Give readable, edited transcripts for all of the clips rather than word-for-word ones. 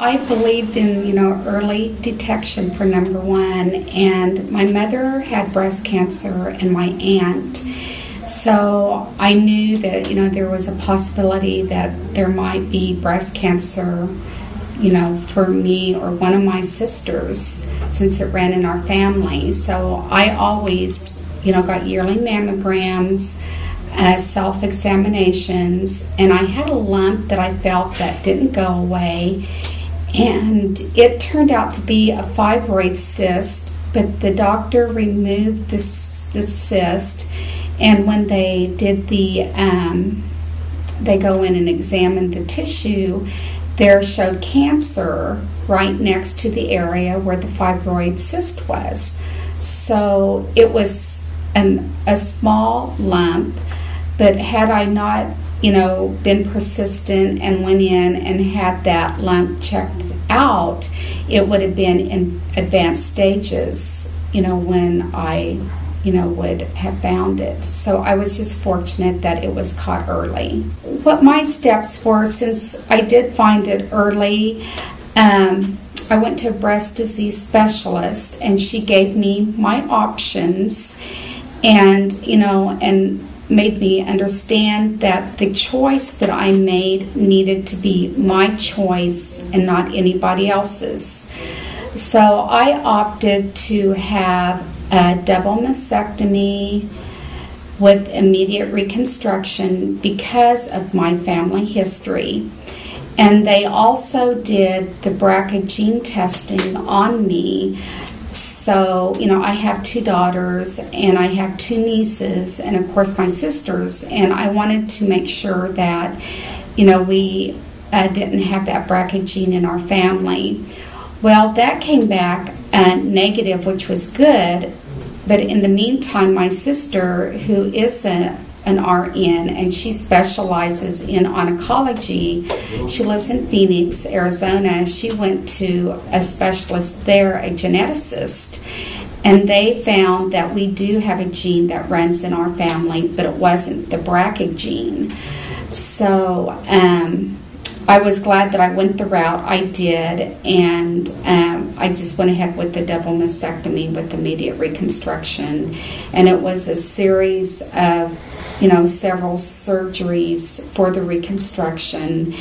I believed in, early detection for number one, and my mother had breast cancer and my aunt. So I knew that, there was a possibility that there might be breast cancer, for me or one of my sisters, since it ran in our family. So I always, got yearly mammograms, self-examinations, and I had a lump that I felt that didn't go away. And it turned out to be a fibroid cyst, but the doctor removed the cyst, and when they did they go in and examine the tissue, there showed cancer right next to the area where the fibroid cyst was. So it was a small lump, but had I not been persistent and went in and had that lump checked out, it would have been in advanced stages, when I, would have found it. So I was just fortunate that it was caught early. What my steps were, since I did find it early, I went to a breast disease specialist, and she gave me my options, and, and made me understand that the choice that I made needed to be my choice and not anybody else's. So I opted to have a double mastectomy with immediate reconstruction because of my family history. And they also did the BRCA gene testing on me. So, I have 2 daughters, and I have 2 nieces, and of course my sisters, and I wanted to make sure that, we didn't have that BRCA gene in our family. Well, that came back negative, which was good, but in the meantime, my sister, who is an RN, and she specializes in oncology. She lives in Phoenix, Arizona. She went to a specialist there, a geneticist, and they found that we do have a gene that runs in our family, but it wasn't the BRCA gene. So I was glad that I went the route I did, and I just went ahead with the double mastectomy with immediate reconstruction. And it was a series of several surgeries for the reconstruction.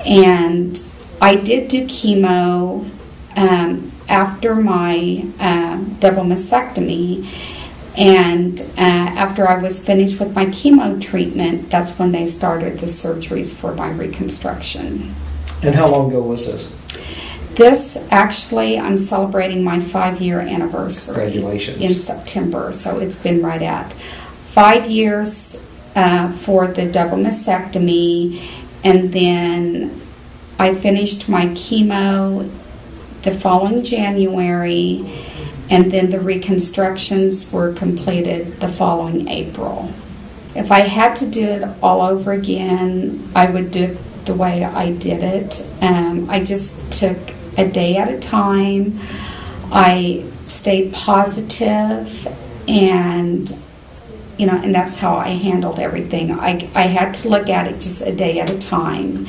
And I did do chemo after my double mastectomy. And after I was finished with my chemo treatment, that's when they started the surgeries for my reconstruction. And how long ago was this? This, actually, I'm celebrating my 5-year anniversary. Congratulations. In September, so it's been right at 5 years for the double mastectomy, and then I finished my chemo the following January, and then the reconstructions were completed the following April. If I had to do it all over again, I would do it the way I did it. I just took a day at a time. I stayed positive, and and that's how I handled everything. I had to look at it just a day at a time,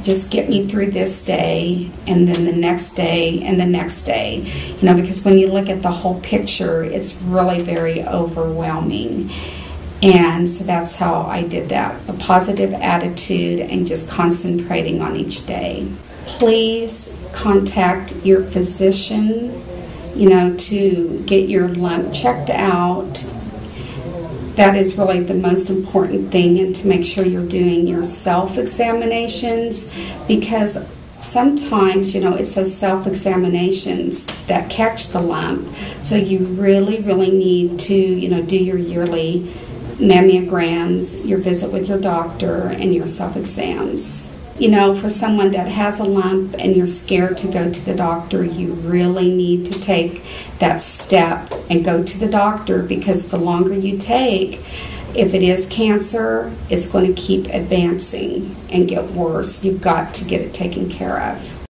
just get me through this day, and then the next day, and the next day, because when you look at the whole picture, it's really very overwhelming. And so that's how I did that, a positive attitude and just concentrating on each day. Please contact your physician, to get your lump checked out. That is really the most important thing, and to make sure you're doing your self-examinations, because sometimes, it's those self-examinations that catch the lump. So you really, really need to, do your yearly mammograms, your visit with your doctor, and your self-exams. For someone that has a lump and you're scared to go to the doctor, you really need to take that step and go to the doctor, because the longer you take, if it is cancer, it's going to keep advancing and get worse. You've got to get it taken care of.